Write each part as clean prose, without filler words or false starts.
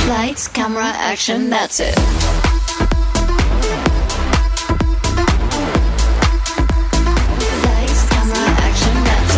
Lights, camera, action, that's it. Lights, camera, action, that's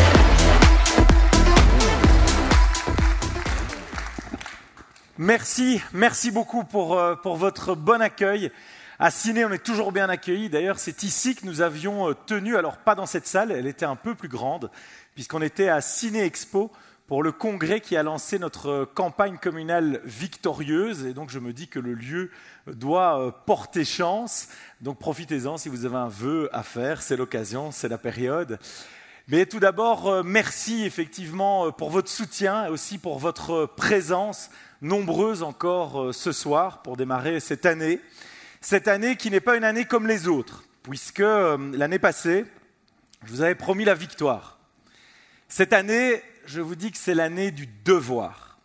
it. Merci beaucoup pour votre bon accueil. À Ciné, on est toujours bien accueillis. D'ailleurs, c'est ici que nous avions tenu, alors pas dans cette salle, elle était un peu plus grande, puisqu'on était à Ciné Expo pour le congrès qui a lancé notre campagne communale victorieuse. Et donc, je me dis que le lieu doit porter chance. Donc, profitez-en si vous avez un vœu à faire. C'est l'occasion, c'est la période. Mais tout d'abord, merci effectivement pour votre soutien et aussi pour votre présence, nombreuse encore ce soir pour démarrer cette année. Cette année qui n'est pas une année comme les autres, puisque l'année passée, je vous avais promis la victoire. Cette année, je vous dis que c'est l'année du devoir.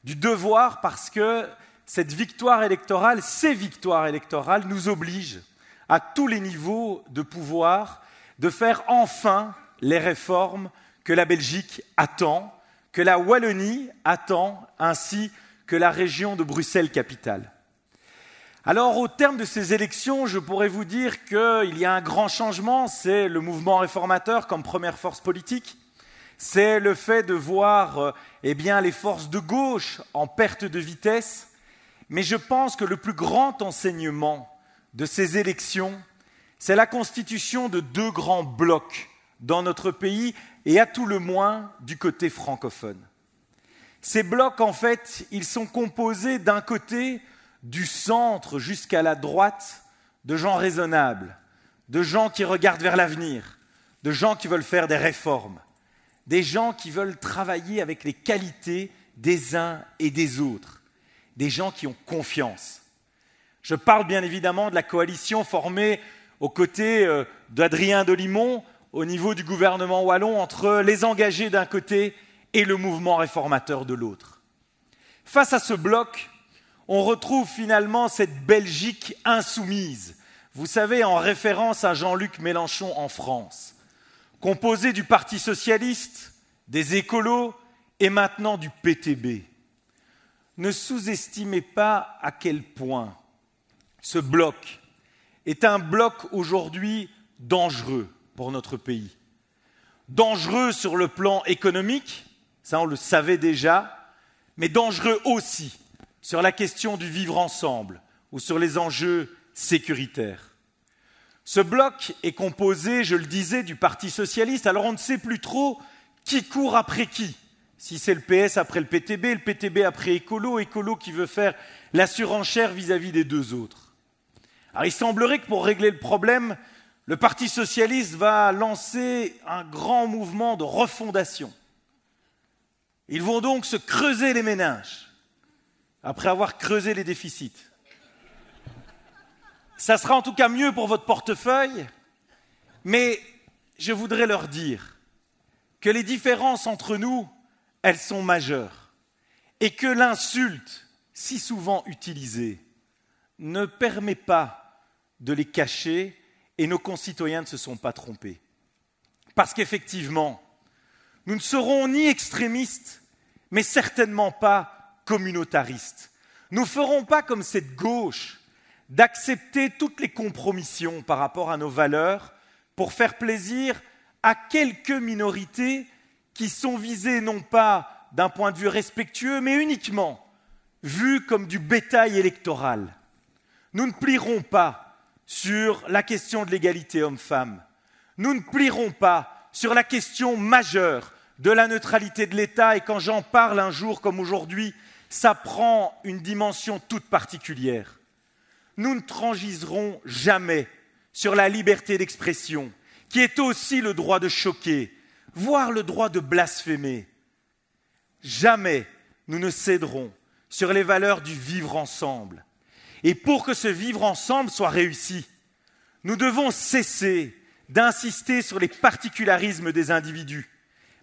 Du devoir parce que cette victoire électorale, ces victoires électorales nous obligent à tous les niveaux de pouvoir de faire enfin les réformes que la Belgique attend, que la Wallonie attend, ainsi que la région de Bruxelles-Capitale. Alors, au terme de ces élections, je pourrais vous dire qu'il y a un grand changement, c'est le mouvement réformateur comme première force politique. C'est le fait de voir les forces de gauche en perte de vitesse. Mais je pense que le plus grand enseignement de ces élections, c'est la constitution de deux grands blocs dans notre pays et à tout le moins du côté francophone. Ces blocs, en fait, ils sont composés d'un côté du centre jusqu'à la droite de gens raisonnables, de gens qui regardent vers l'avenir, de gens qui veulent faire des réformes, des gens qui veulent travailler avec les qualités des uns et des autres, des gens qui ont confiance. Je parle bien évidemment de la coalition formée aux côtés d'Adrien Dolimon au niveau du gouvernement wallon entre les engagés d'un côté et le mouvement réformateur de l'autre. Face à ce bloc, on retrouve finalement cette Belgique insoumise, vous savez, en référence à Jean-Luc Mélenchon en France, composée du Parti socialiste, des écolos et maintenant du PTB. Ne sous-estimez pas à quel point ce bloc est un bloc aujourd'hui dangereux pour notre pays. Dangereux sur le plan économique, ça on le savait déjà, mais dangereux aussi sur la question du vivre ensemble ou sur les enjeux sécuritaires. Ce bloc est composé, je le disais, du Parti socialiste. Alors on ne sait plus trop qui court après qui. Si c'est le PS après le PTB après Écolo qui veut faire la surenchère vis-à-vis des deux autres. Alors il semblerait que pour régler le problème, le Parti socialiste va lancer un grand mouvement de refondation. Ils vont donc se creuser les méninges, après avoir creusé les déficits. Ça sera en tout cas mieux pour votre portefeuille, mais je voudrais leur dire que les différences entre nous, elles sont majeures, et que l'insulte, si souvent utilisée, ne permet pas de les cacher, et nos concitoyens ne se sont pas trompés. Parce qu'effectivement, nous ne serons ni extrémistes, mais certainement pas communautaristes. Nous ne ferons pas comme cette gauche d'accepter toutes les compromissions par rapport à nos valeurs pour faire plaisir à quelques minorités qui sont visées non pas d'un point de vue respectueux, mais uniquement vues comme du bétail électoral. Nous ne plierons pas sur la question de l'égalité homme-femme. Nous ne plierons pas sur la question majeure de la neutralité de l'État, et quand j'en parle un jour comme aujourd'hui, ça prend une dimension toute particulière. Nous ne transigerons jamais sur la liberté d'expression, qui est aussi le droit de choquer, voire le droit de blasphémer. Jamais nous ne céderons sur les valeurs du vivre ensemble. Et pour que ce vivre ensemble soit réussi, nous devons cesser d'insister sur les particularismes des individus,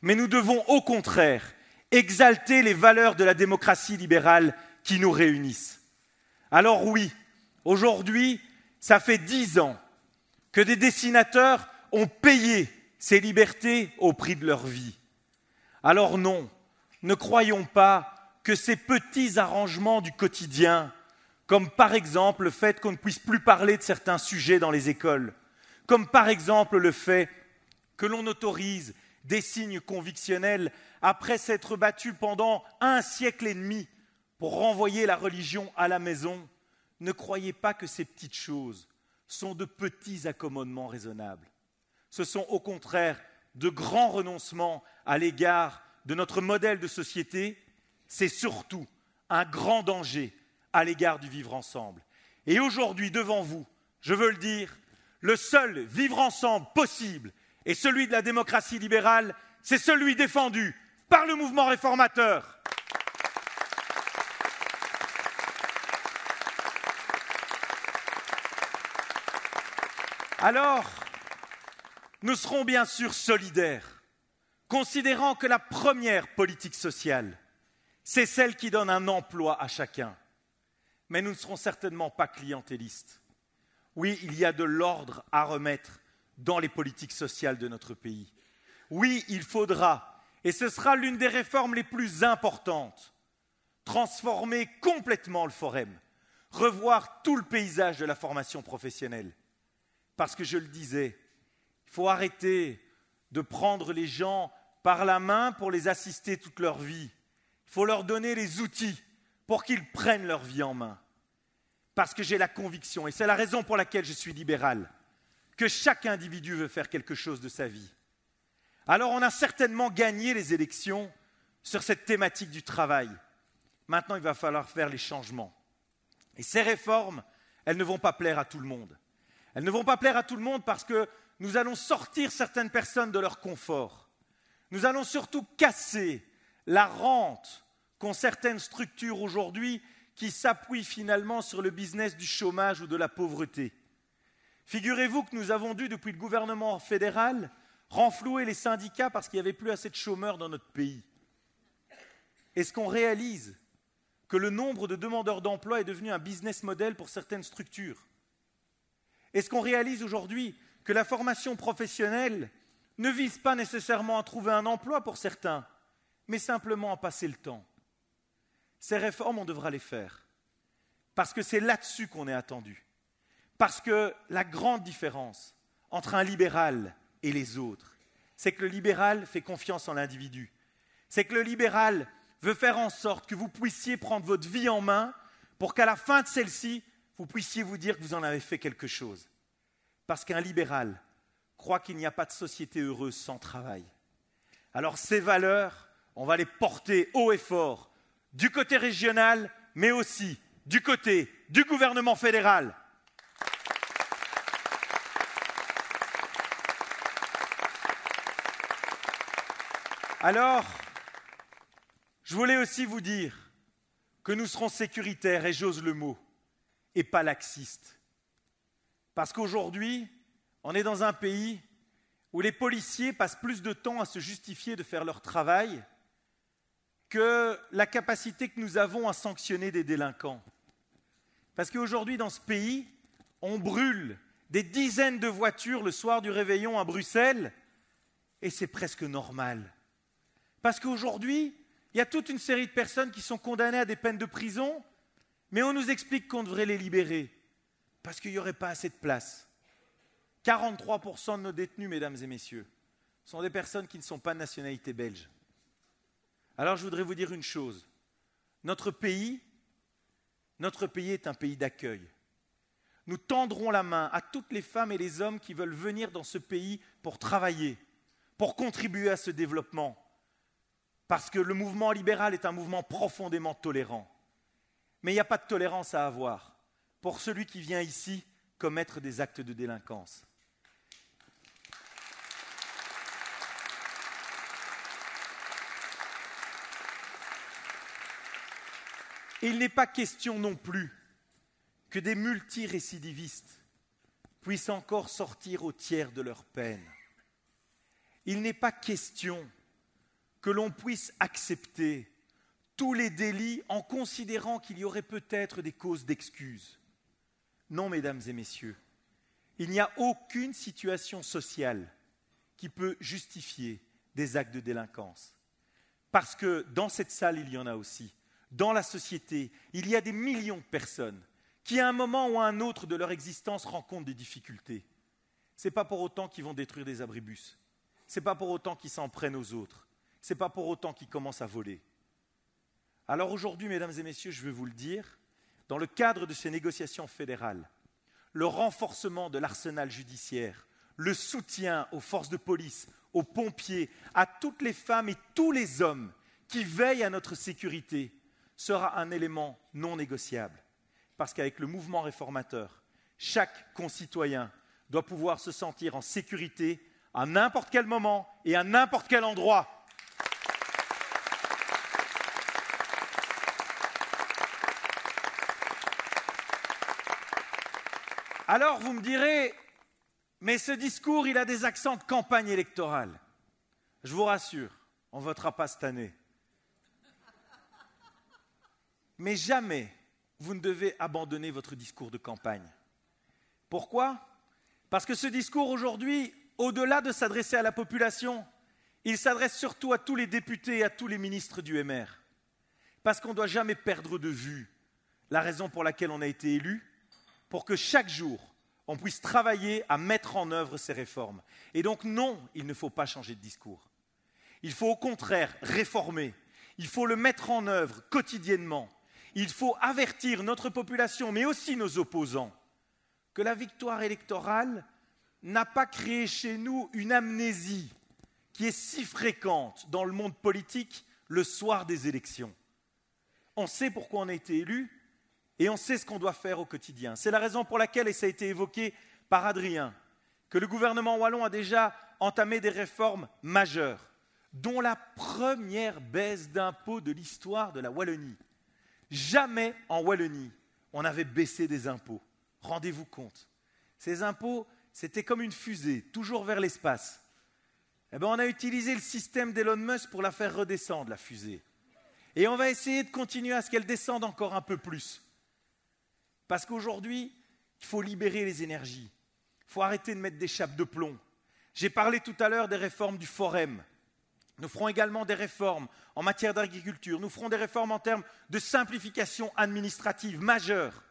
mais nous devons au contraire exalter les valeurs de la démocratie libérale qui nous réunissent. Alors oui, aujourd'hui, ça fait 10 ans que des dessinateurs ont payé ces libertés au prix de leur vie. Alors non, ne croyons pas que ces petits arrangements du quotidien, comme par exemple le fait qu'on ne puisse plus parler de certains sujets dans les écoles, comme par exemple le fait que l'on autorise des signes convictionnels après s'être battu pendant 1 siècle et demi pour renvoyer la religion à la maison, ne croyez pas que ces petites choses sont de petits accommodements raisonnables. Ce sont au contraire de grands renoncements à l'égard de notre modèle de société. C'est surtout un grand danger à l'égard du vivre ensemble. Et aujourd'hui, devant vous, je veux le dire, le seul vivre ensemble possible et celui de la démocratie libérale, c'est celui défendu par le mouvement réformateur. Alors, nous serons bien sûr solidaires, considérant que la première politique sociale, c'est celle qui donne un emploi à chacun. Mais nous ne serons certainement pas clientélistes. Oui, il y a de l'ordre à remettre dans les politiques sociales de notre pays. Oui, il faudra, et ce sera l'une des réformes les plus importantes, transformer complètement le Forem, revoir tout le paysage de la formation professionnelle. Parce que je le disais, il faut arrêter de prendre les gens par la main pour les assister toute leur vie. Il faut leur donner les outils pour qu'ils prennent leur vie en main. Parce que j'ai la conviction, et c'est la raison pour laquelle je suis libéral, que chaque individu veut faire quelque chose de sa vie. Alors on a certainement gagné les élections sur cette thématique du travail. Maintenant, il va falloir faire les changements. Et ces réformes, elles ne vont pas plaire à tout le monde. Elles ne vont pas plaire à tout le monde parce que nous allons sortir certaines personnes de leur confort. Nous allons surtout casser la rente qu'ont certaines structures aujourd'hui qui s'appuient finalement sur le business du chômage ou de la pauvreté. Figurez-vous que nous avons dû, depuis le gouvernement fédéral, renflouer les syndicats parce qu'il n'y avait plus assez de chômeurs dans notre pays. Est-ce qu'on réalise que le nombre de demandeurs d'emploi est devenu un business model pour certaines structures? Est-ce qu'on réalise aujourd'hui que la formation professionnelle ne vise pas nécessairement à trouver un emploi pour certains, mais simplement à passer le temps? Ces réformes, on devra les faire, parce que c'est là-dessus qu'on est attendu. Parce que la grande différence entre un libéral et les autres, c'est que le libéral fait confiance en l'individu. C'est que le libéral veut faire en sorte que vous puissiez prendre votre vie en main pour qu'à la fin de celle-ci, vous puissiez vous dire que vous en avez fait quelque chose. Parce qu'un libéral croit qu'il n'y a pas de société heureuse sans travail. Alors ces valeurs, on va les porter haut et fort, du côté régional, mais aussi du côté du gouvernement fédéral. Alors, je voulais aussi vous dire que nous serons sécuritaires, et j'ose le mot, et pas laxistes. Parce qu'aujourd'hui, on est dans un pays où les policiers passent plus de temps à se justifier de faire leur travail que la capacité que nous avons à sanctionner des délinquants. Parce qu'aujourd'hui, dans ce pays, on brûle des dizaines de voitures le soir du réveillon à Bruxelles, et c'est presque normal. Parce qu'aujourd'hui, il y a toute une série de personnes qui sont condamnées à des peines de prison, mais on nous explique qu'on devrait les libérer, parce qu'il n'y aurait pas assez de place. 43% de nos détenus, mesdames et messieurs, sont des personnes qui ne sont pas de nationalité belge. Alors je voudrais vous dire une chose, notre pays est un pays d'accueil. Nous tendrons la main à toutes les femmes et les hommes qui veulent venir dans ce pays pour travailler, pour contribuer à ce développement. Parce que le mouvement libéral est un mouvement profondément tolérant. Mais il n'y a pas de tolérance à avoir pour celui qui vient ici commettre des actes de délinquance. Et il n'est pas question non plus que des multirécidivistes puissent encore sortir au tiers de leur peine. Il n'est pas question que l'on puisse accepter tous les délits en considérant qu'il y aurait peut-être des causes d'excuse. Non, mesdames et messieurs, il n'y a aucune situation sociale qui peut justifier des actes de délinquance. Parce que dans cette salle, il y en a aussi. dans la société, il y a des millions de personnes qui, à un moment ou à un autre de leur existence, rencontrent des difficultés. Ce n'est pas pour autant qu'ils vont détruire des abribus. Ce n'est pas pour autant qu'ils s'en prennent aux autres. Ce n'est pas pour autant qu'ils commencent à voler. Alors aujourd'hui, mesdames et messieurs, je veux vous le dire, dans le cadre de ces négociations fédérales, le renforcement de l'arsenal judiciaire, le soutien aux forces de police, aux pompiers, à toutes les femmes et tous les hommes qui veillent à notre sécurité sera un élément non négociable. Parce qu'avec le mouvement réformateur, chaque concitoyen doit pouvoir se sentir en sécurité à n'importe quel moment et à n'importe quel endroit. Alors vous me direz, mais ce discours, il a des accents de campagne électorale. Je vous rassure, on ne votera pas cette année. Mais jamais vous ne devez abandonner votre discours de campagne. Pourquoi ? Parce que ce discours aujourd'hui, au-delà de s'adresser à la population, il s'adresse surtout à tous les députés et à tous les ministres du MR. Parce qu'on ne doit jamais perdre de vue la raison pour laquelle on a été élu, pour que chaque jour, on puisse travailler à mettre en œuvre ces réformes. Et donc non, il ne faut pas changer de discours. Il faut au contraire réformer. Il faut le mettre en œuvre quotidiennement. Il faut avertir notre population, mais aussi nos opposants, que la victoire électorale n'a pas créé chez nous une amnésie qui est si fréquente dans le monde politique le soir des élections. On sait pourquoi on a été élu et on sait ce qu'on doit faire au quotidien. C'est la raison pour laquelle, et ça a été évoqué par Adrien, que le gouvernement wallon a déjà entamé des réformes majeures, dont la première baisse d'impôts de l'histoire de la Wallonie. Jamais en Wallonie, on avait baissé des impôts. Rendez-vous compte. Ces impôts, c'était comme une fusée, toujours vers l'espace. Eh bien, on a utilisé le système d'Elon Musk pour la faire redescendre, la fusée. Et on va essayer de continuer à ce qu'elle descende encore un peu plus. Parce qu'aujourd'hui, il faut libérer les énergies. Il faut arrêter de mettre des chapes de plomb. J'ai parlé tout à l'heure des réformes du Forum. Nous ferons également des réformes en matière d'agriculture. Nous ferons des réformes en termes de simplification administrative majeure.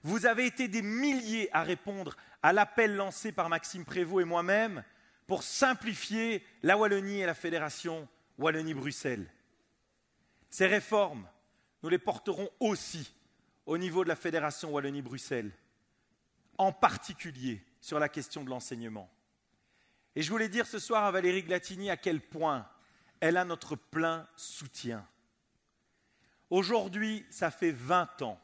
Vous avez été des milliers à répondre à l'appel lancé par Maxime Prévost et moi-même pour simplifier la Wallonie et la Fédération Wallonie-Bruxelles. Ces réformes, nous les porterons aussi au niveau de la Fédération Wallonie-Bruxelles, en particulier sur la question de l'enseignement. Et je voulais dire ce soir à Valérie Glatini à quel point elle a notre plein soutien. Aujourd'hui, ça fait 20 ans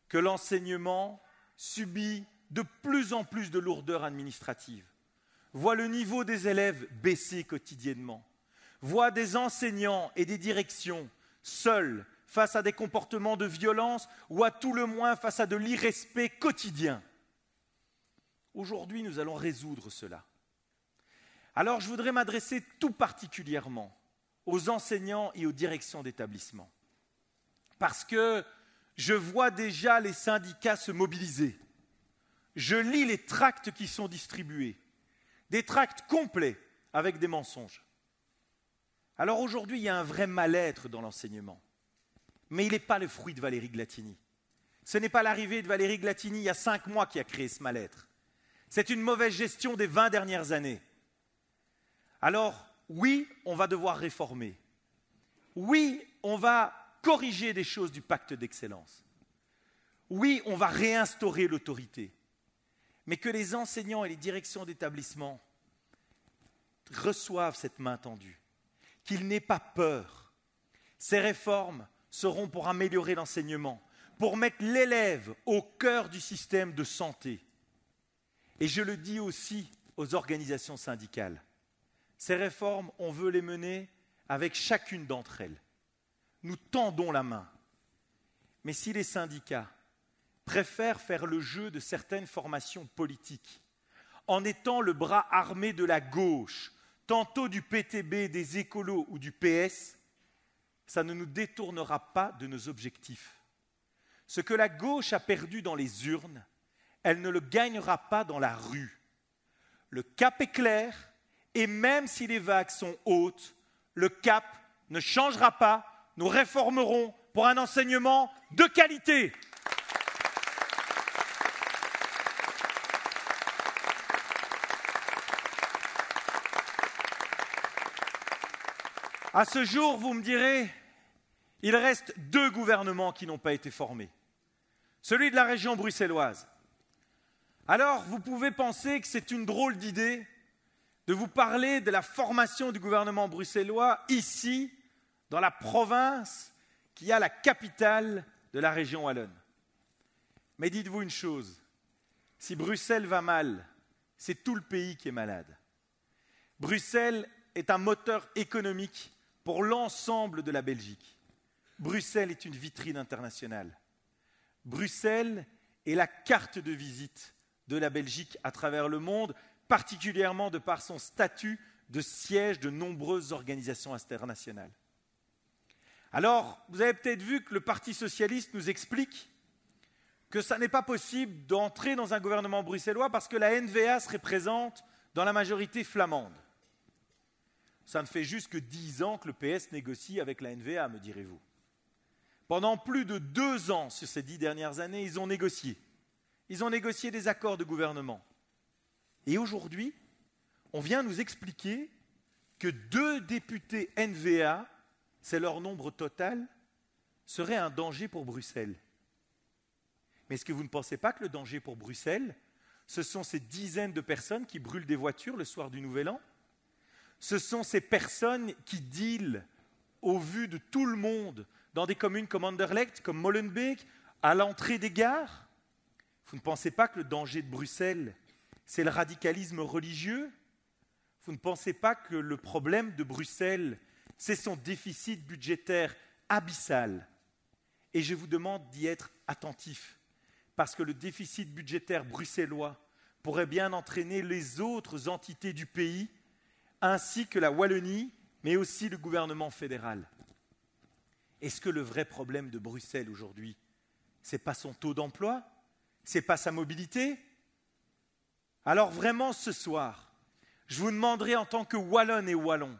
que l'enseignement subit de plus en plus de lourdeur administrative, voit le niveau des élèves baisser quotidiennement, voit des enseignants et des directions seuls face à des comportements de violence ou à tout le moins face à de l'irrespect quotidien. Aujourd'hui, nous allons résoudre cela. Alors, je voudrais m'adresser tout particulièrement aux enseignants et aux directions d'établissement. Parce que je vois déjà les syndicats se mobiliser. Je lis les tracts qui sont distribués. Des tracts complets avec des mensonges. Alors aujourd'hui, il y a un vrai mal-être dans l'enseignement. Mais il n'est pas le fruit de Valérie Glatini. Ce n'est pas l'arrivée de Valérie Glatini il y a 5 mois qui a créé ce mal-être. C'est une mauvaise gestion des 20 dernières années. Alors, oui, on va devoir réformer. Oui, on va corriger des choses du pacte d'excellence. Oui, on va réinstaurer l'autorité. Mais que les enseignants et les directions d'établissement reçoivent cette main tendue, qu'ils n'aient pas peur. Ces réformes seront pour améliorer l'enseignement, pour mettre l'élève au cœur du système de santé. Et je le dis aussi aux organisations syndicales. Ces réformes, on veut les mener avec chacune d'entre elles. Nous tendons la main. Mais si les syndicats préfèrent faire le jeu de certaines formations politiques, en étant le bras armé de la gauche, tantôt du PTB, des écolos ou du PS, ça ne nous détournera pas de nos objectifs. Ce que la gauche a perdu dans les urnes, elle ne le gagnera pas dans la rue. Le cap est clair, et même si les vagues sont hautes, le cap ne changera pas, nous réformerons, pour un enseignement de qualité. À ce jour, vous me direz, il reste 2 gouvernements qui n'ont pas été formés. Celui de la région bruxelloise. Alors, vous pouvez penser que c'est une drôle d'idée de vous parler de la formation du gouvernement bruxellois ici, dans la province qui a la capitale de la région wallonne. Mais dites-vous une chose, si Bruxelles va mal, c'est tout le pays qui est malade. Bruxelles est un moteur économique pour l'ensemble de la Belgique. Bruxelles est une vitrine internationale. Bruxelles est la carte de visite de la Belgique à travers le monde, particulièrement de par son statut de siège de nombreuses organisations internationales. Alors, vous avez peut-être vu que le Parti socialiste nous explique que ça n'est pas possible d'entrer dans un gouvernement bruxellois parce que la N-VA serait présente dans la majorité flamande. Ça ne fait juste que 10 ans que le PS négocie avec la N-VA, me direz-vous. Pendant plus de 2 ans, sur ces 10 dernières années, ils ont négocié. Ils ont négocié des accords de gouvernement. Et aujourd'hui, on vient nous expliquer que 2 députés N-VA, c'est leur nombre total, seraient un danger pour Bruxelles. Mais est-ce que vous ne pensez pas que le danger pour Bruxelles, ce sont ces dizaines de personnes qui brûlent des voitures le soir du Nouvel An? Ce sont ces personnes qui dealent au vu de tout le monde dans des communes comme Anderlecht, comme Molenbeek, à l'entrée des gares? Vous ne pensez pas que le danger de Bruxelles, c'est le radicalisme religieux? Vous ne pensez pas que le problème de Bruxelles, c'est son déficit budgétaire abyssal? Et je vous demande d'y être attentif, parce que le déficit budgétaire bruxellois pourrait bien entraîner les autres entités du pays, ainsi que la Wallonie, mais aussi le gouvernement fédéral. Est-ce que le vrai problème de Bruxelles aujourd'hui, ce n'est pas son taux d'emploi? Ce n'est pas sa mobilité? Alors vraiment ce soir, je vous demanderai en tant que Wallonne et Wallon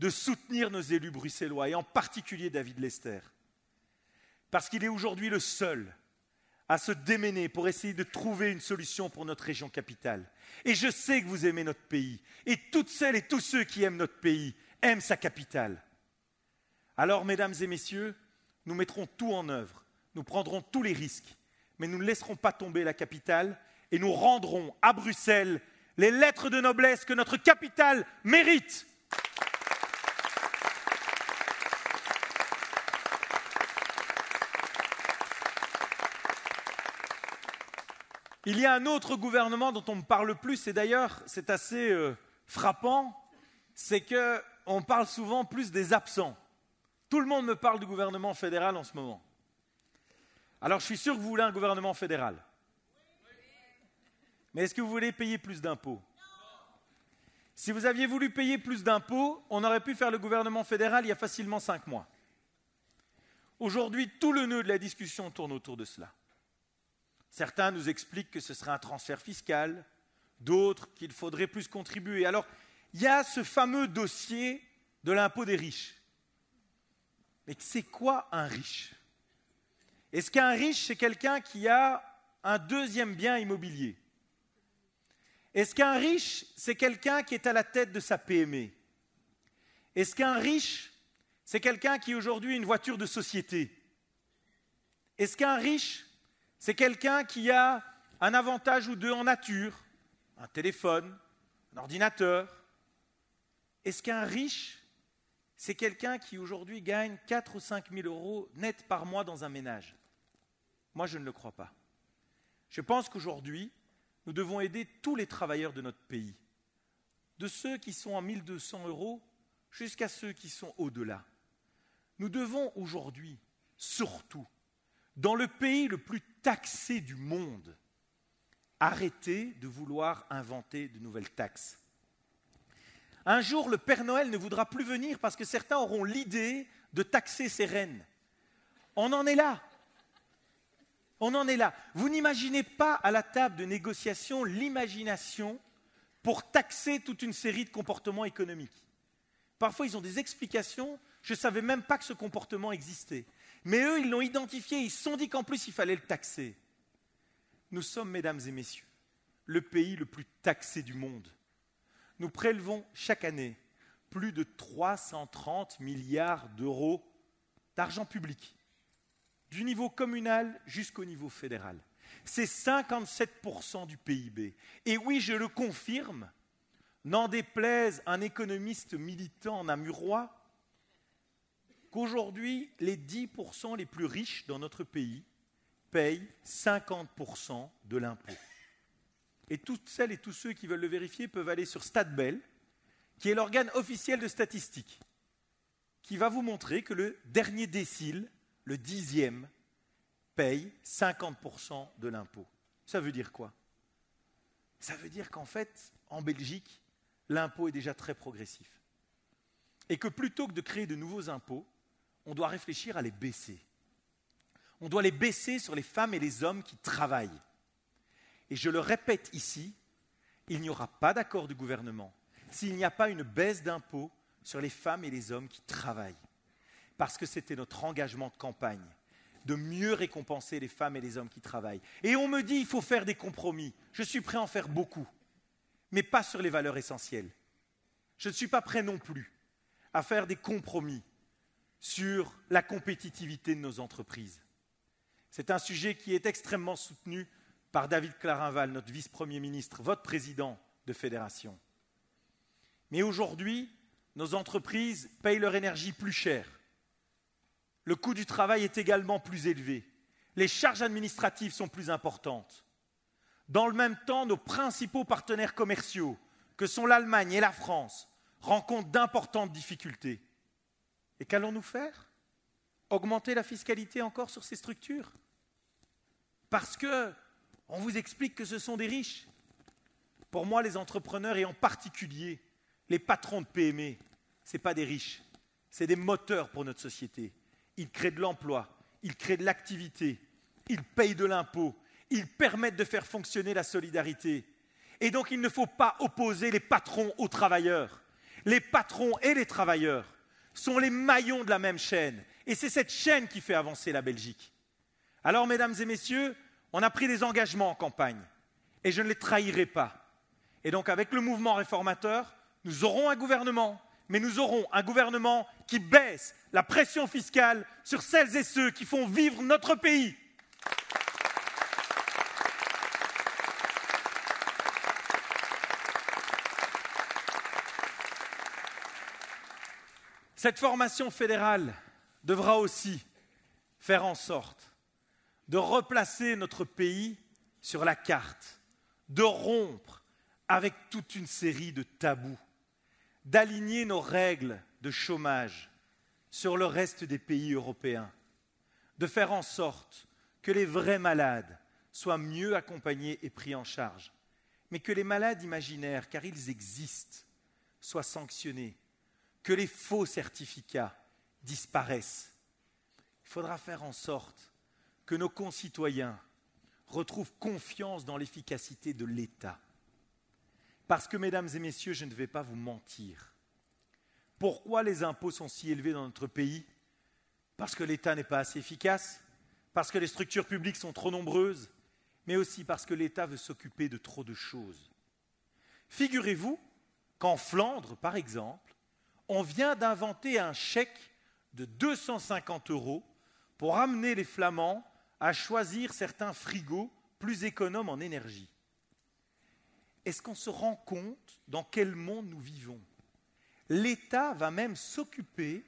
de soutenir nos élus bruxellois, et en particulier David Lester, parce qu'il est aujourd'hui le seul à se démêner pour essayer de trouver une solution pour notre région capitale. Et je sais que vous aimez notre pays, et toutes celles et tous ceux qui aiment notre pays aiment sa capitale. Alors, mesdames et messieurs, nous mettrons tout en œuvre, nous prendrons tous les risques, mais nous ne laisserons pas tomber la capitale, et nous rendrons à Bruxelles les lettres de noblesse que notre capitale mérite. Il y a un autre gouvernement dont on me parle plus, et d'ailleurs c'est assez frappant, c'est qu'on parle souvent plus des absents. Tout le monde me parle du gouvernement fédéral en ce moment. Alors je suis sûr que vous voulez un gouvernement fédéral. Mais est-ce que vous voulez payer plus d'impôts? Si vous aviez voulu payer plus d'impôts, on aurait pu faire le gouvernement fédéral il y a facilement 5 mois. Aujourd'hui, tout le nœud de la discussion tourne autour de cela. Certains nous expliquent que ce serait un transfert fiscal, d'autres qu'il faudrait plus contribuer. Alors, il y a ce fameux dossier de l'impôt des riches. Mais c'est quoi un riche? Est-ce qu'un riche, c'est quelqu'un qui a un deuxième bien immobilier? Est-ce qu'un riche, c'est quelqu'un qui est à la tête de sa PME? Est-ce qu'un riche, c'est quelqu'un qui aujourd'hui a une voiture de société? Est-ce qu'un riche, c'est quelqu'un qui a un avantage ou deux en nature, un téléphone, un ordinateur? Est-ce qu'un riche, c'est quelqu'un qui aujourd'hui gagne 4 ou 5 000 euros net par mois dans un ménage? Moi, je ne le crois pas. Je pense qu'aujourd'hui, nous devons aider tous les travailleurs de notre pays, de ceux qui sont à 1 200 euros jusqu'à ceux qui sont au-delà. Nous devons aujourd'hui, surtout, dans le pays le plus taxé du monde, arrêter de vouloir inventer de nouvelles taxes. Un jour, le Père Noël ne voudra plus venir parce que certains auront l'idée de taxer ses rennes. On en est là. On en est là. Vous n'imaginez pas à la table de négociation l'imagination pour taxer toute une série de comportements économiques. Parfois, ils ont des explications. Je ne savais même pas que ce comportement existait. Mais eux, ils l'ont identifié, ils se sont dit qu'en plus, il fallait le taxer. Nous sommes, mesdames et messieurs, le pays le plus taxé du monde. Nous prélevons chaque année plus de 330 milliards d'euros d'argent public, du niveau communal jusqu'au niveau fédéral. C'est 57% du PIB. Et oui, je le confirme, n'en déplaise un économiste militant namurois, qu'aujourd'hui, les 10% les plus riches dans notre pays payent 50% de l'impôt. Et toutes celles et tous ceux qui veulent le vérifier peuvent aller sur Statbel, qui est l'organe officiel de statistique, qui va vous montrer que le dernier décile, le 10e, paye 50% de l'impôt. Ça veut dire quoi? Ça veut dire qu'en fait, en Belgique, l'impôt est déjà très progressif. Et que plutôt que de créer de nouveaux impôts, on doit réfléchir à les baisser. On doit les baisser sur les femmes et les hommes qui travaillent. Et je le répète ici, il n'y aura pas d'accord du gouvernement s'il n'y a pas une baisse d'impôts sur les femmes et les hommes qui travaillent. Parce que c'était notre engagement de campagne, de mieux récompenser les femmes et les hommes qui travaillent. Et on me dit qu'il faut faire des compromis. Je suis prêt à en faire beaucoup, mais pas sur les valeurs essentielles. Je ne suis pas prêt non plus à faire des compromis sur la compétitivité de nos entreprises. C'est un sujet qui est extrêmement soutenu par David Clarinval, notre vice-premier ministre, votre président de fédération. Mais aujourd'hui, nos entreprises payent leur énergie plus cher. Le coût du travail est également plus élevé. Les charges administratives sont plus importantes. Dans le même temps, nos principaux partenaires commerciaux, que sont l'Allemagne et la France, rencontrent d'importantes difficultés. Et qu'allons-nous faire? Augmenter la fiscalité encore sur ces structures? Parce qu'on vous explique que ce sont des riches. Pour moi, les entrepreneurs, et en particulier les patrons de PME, ce n'est pas des riches, c'est des moteurs pour notre société. Ils créent de l'emploi, ils créent de l'activité, ils payent de l'impôt, ils permettent de faire fonctionner la solidarité. Et donc, il ne faut pas opposer les patrons aux travailleurs. Les patrons et les travailleurs sont les maillons de la même chaîne. Et c'est cette chaîne qui fait avancer la Belgique. Alors, mesdames et messieurs, on a pris des engagements en campagne. Et je ne les trahirai pas. Et donc, avec le mouvement réformateur, nous aurons un gouvernement, mais nous aurons un gouvernement qui baisse la pression fiscale sur celles et ceux qui font vivre notre pays. Cette formation fédérale devra aussi faire en sorte de replacer notre pays sur la carte, de rompre avec toute une série de tabous, d'aligner nos règles de chômage sur le reste des pays européens, de faire en sorte que les vrais malades soient mieux accompagnés et pris en charge, mais que les malades imaginaires, car ils existent, soient sanctionnés, que les faux certificats disparaissent. Il faudra faire en sorte que nos concitoyens retrouvent confiance dans l'efficacité de l'État. Parce que, mesdames et messieurs, je ne vais pas vous mentir. Pourquoi les impôts sont si élevés dans notre pays? Parce que l'État n'est pas assez efficace, parce que les structures publiques sont trop nombreuses, mais aussi parce que l'État veut s'occuper de trop de choses. Figurez-vous qu'en Flandre, par exemple, on vient d'inventer un chèque de 250 € pour amener les Flamands à choisir certains frigos plus économes en énergie. Est-ce qu'on se rend compte dans quel monde nous vivons? L'État va même s'occuper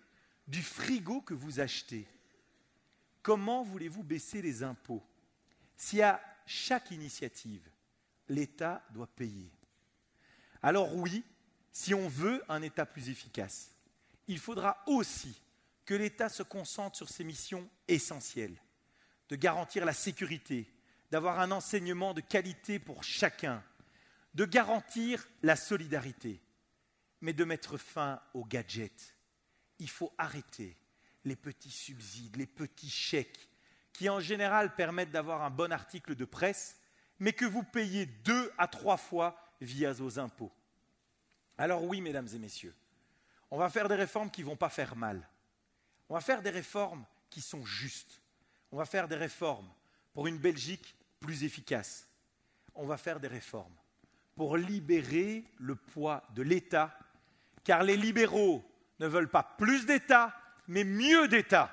du frigo que vous achetez. Comment voulez-vous baisser les impôts? Si à chaque initiative, l'État doit payer. Alors oui, si on veut un État plus efficace, il faudra aussi que l'État se concentre sur ses missions essentielles, de garantir la sécurité, d'avoir un enseignement de qualité pour chacun, de garantir la solidarité, mais de mettre fin aux gadgets. Il faut arrêter les petits subsides, les petits chèques, qui en général permettent d'avoir un bon article de presse, mais que vous payez 2 à 3 fois via vos impôts. Alors oui, mesdames et messieurs, on va faire des réformes qui ne vont pas faire mal. On va faire des réformes qui sont justes. On va faire des réformes pour une Belgique plus efficace. On va faire des réformes pour libérer le poids de l'État, car les libéraux ne veulent pas plus d'État, mais mieux d'État.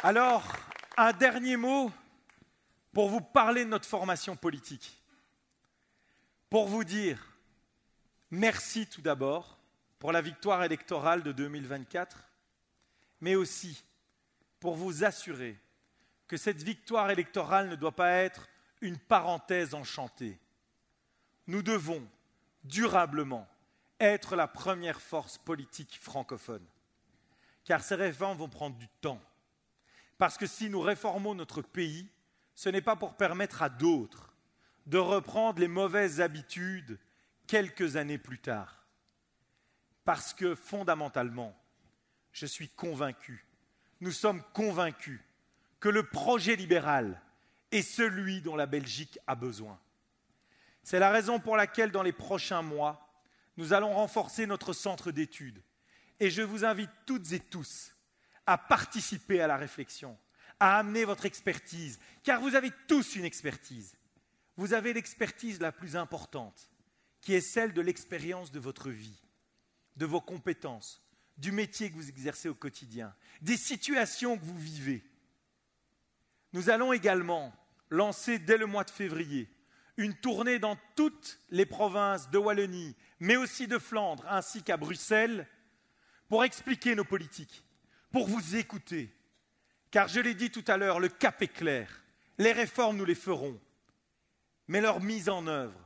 Alors, un dernier mot pour vous parler de notre formation politique. Pour vous dire merci tout d'abord pour la victoire électorale de 2024, mais aussi pour vous assurer que cette victoire électorale ne doit pas être une parenthèse enchantée. Nous devons durablement être la première force politique francophone, car ces réformes vont prendre du temps. Parce que si nous réformons notre pays, ce n'est pas pour permettre à d'autres de reprendre les mauvaises habitudes quelques années plus tard. Parce que fondamentalement, je suis convaincu, nous sommes convaincus que le projet libéral est celui dont la Belgique a besoin. C'est la raison pour laquelle dans les prochains mois, nous allons renforcer notre centre d'études. Et je vous invite toutes et tous à participer à la réflexion, à amener votre expertise, car vous avez tous une expertise. Vous avez l'expertise la plus importante, qui est celle de l'expérience de votre vie, de vos compétences, du métier que vous exercez au quotidien, des situations que vous vivez. Nous allons également lancer dès le mois de février une tournée dans toutes les provinces de Wallonie, mais aussi de Flandre, ainsi qu'à Bruxelles, pour expliquer nos politiques, pour vous écouter. Car je l'ai dit tout à l'heure, le cap est clair. Les réformes, nous les ferons. Mais leur mise en œuvre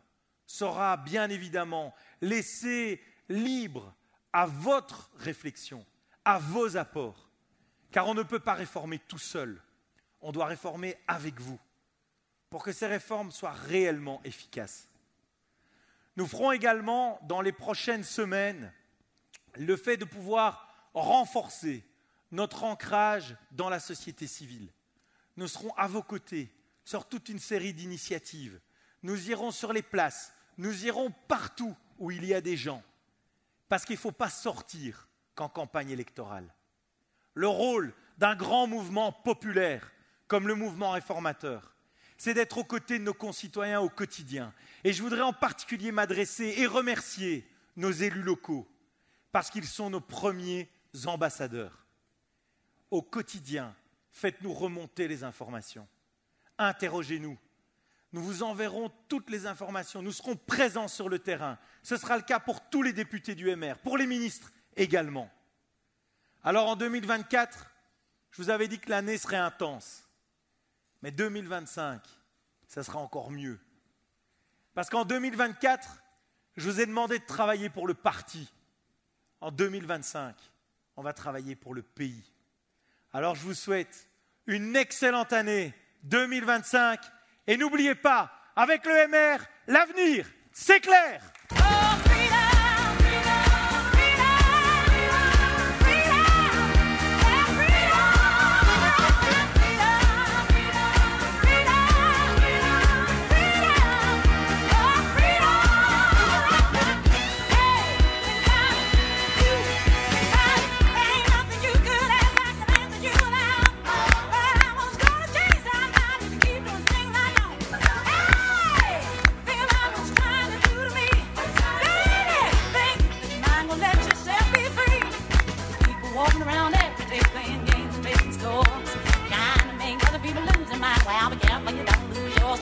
sera bien évidemment laissée libre à votre réflexion, à vos apports. Car on ne peut pas réformer tout seul. On doit réformer avec vous pour que ces réformes soient réellement efficaces. Nous ferons également, dans les prochaines semaines, le fait de pouvoir renforcer notre ancrage dans la société civile. Nous serons à vos côtés sur toute une série d'initiatives. Nous irons sur les places, nous irons partout où il y a des gens, parce qu'il ne faut pas sortir qu'en campagne électorale. Le rôle d'un grand mouvement populaire, comme le mouvement réformateur, c'est d'être aux côtés de nos concitoyens au quotidien. Et je voudrais en particulier m'adresser et remercier nos élus locaux, parce qu'ils sont nos premiers ambassadeurs. Au quotidien, faites-nous remonter les informations. Interrogez-nous. Nous vous enverrons toutes les informations. Nous serons présents sur le terrain. Ce sera le cas pour tous les députés du MR, pour les ministres également. Alors en 2024, je vous avais dit que l'année serait intense. Mais 2025, ça sera encore mieux. Parce qu'en 2024, je vous ai demandé de travailler pour le parti. En 2025, on va travailler pour le pays. Alors je vous souhaite une excellente année 2025 et n'oubliez pas, avec le MR, l'avenir, c'est clair. Walking around every day playing